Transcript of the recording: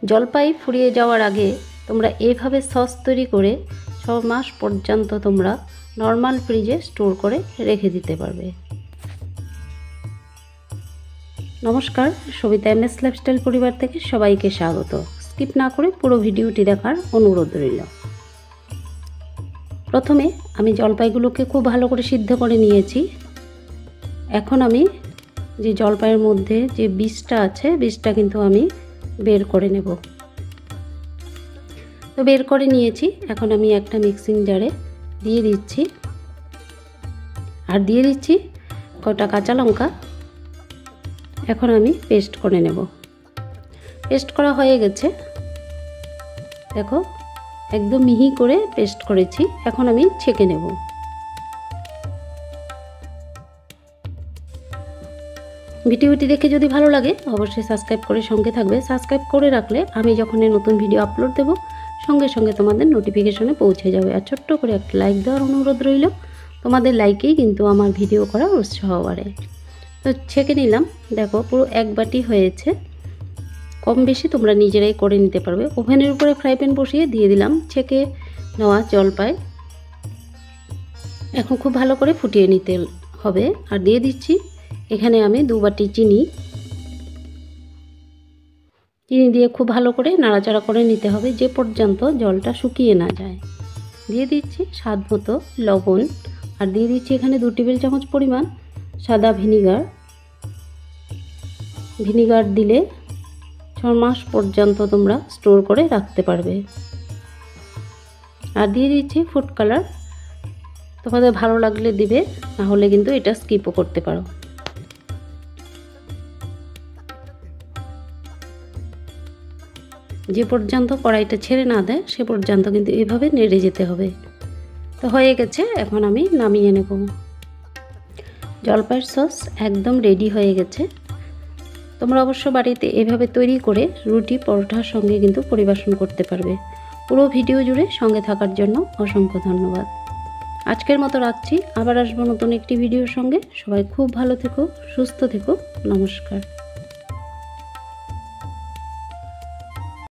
জলপাই ফুরিয়ে যাওয়ার আগে তোমরা এইভাবে সস তৈরি করে 6 মাস পর্যন্ত তোমরা নর্মাল ফ্রিজে স্টোর করে রেখে দিতে পারবে। নমস্কার, সবিতা এমএস লাইফস্টাইল পরিবার থেকে সবাইকে স্বাগত। স্কিপ না করে পুরো ভিডিওটি দেখার অনুরোধ রইল। প্রথমে আমি জলপাইগুলোকে খুব ভালো করে সিদ্ধ করে নিয়েছি। এখন আমি যে জলপাইয়ের মধ্যে যে বীজটা আছে, বীজটা কিন্তু আমি বের করে নেব। তো বের করে নিয়েছি। এখন আমি একটা মিক্সিং জারে দিয়ে দিচ্ছি, আর দিয়ে দিচ্ছি কটা কাঁচা লঙ্কা। এখন আমি পেস্ট করে নেব। পেস্ট করা হয়ে গেছে, দেখো একদম মিহি করে পেস্ট করেছি। এখন আমি ছেঁকে নেব। ভিডিওটি দেখে যদি ভালো লাগে অবশ্যই সাবস্ক্রাইব করে সঙ্গে থাকবে। সাবস্ক্রাইব করে রাখলে আমি যখন নতুন ভিডিও আপলোড দেব সঙ্গে সঙ্গে তোমাদের নোটিফিকেশনে পৌঁছে যাবে। আর ছোট্ট করে একটা লাইক দেওয়ার অনুরোধ রইল। তোমাদের লাইকেই কিন্তু আমার ভিডিও করার উৎসাহ বাড়ে। তো ছেঁকে নিলাম, দেখো পুরো 1 বাটি হয়েছে। কম বেশি তোমরা নিজেরাই করে নিতে পারবে। ওভেনের উপরে ফ্রাই প্যান বসিয়ে দিয়ে দিলাম ছেঁকে নেওয়া জলপাই। এখন খুব ভালো করে ফুটিয়ে নিতে হবে। আর দিয়ে দিচ্ছি এখানে আমি 2 বাটি চিনি দিয়ে খুব ভালো করে নাড়াচাড়া করে নিতে হবে যে পর্যন্ত জলটা শুকিয়ে না যায়। দিয়ে দিচ্ছি স্বাদ মতো লবণ, আর দিয়ে দিচ্ছি এখানে 2 টেবিল চামচ পরিমাণ সাদা ভিনিগার। ভিনিগার দিলে 6 মাস পর্যন্ত তোমরা স্টোর করে রাখতে পারবে। আর দিয়ে দিচ্ছি ফুড কালার, তোমাদের ভালো লাগলে দিবে, না হলে কিন্তু এটা স্কিপও করতে পারো। যে পর্যন্ত কড়াইটা ছেড়ে না দেয় সে পর্যন্ত কিন্তু এভাবে নেড়ে যেতে হবে। তো হয়ে গেছে, এখন আমি নামিয়ে নেব। জলপাইয়ের সস একদম রেডি হয়ে গেছে। তোমরা অবশ্য বাড়িতে এভাবে তৈরি করে রুটি পরোটার সঙ্গে কিন্তু পরিবেশন করতে পারবে। পুরো ভিডিও জুড়ে সঙ্গে থাকার জন্য অসংখ্য ধন্যবাদ। আজকের মতো রাখছি, আবার আসবো নতুন একটি ভিডিওর সঙ্গে। সবাই খুব ভালো থেকো, সুস্থ থেকো। নমস্কার।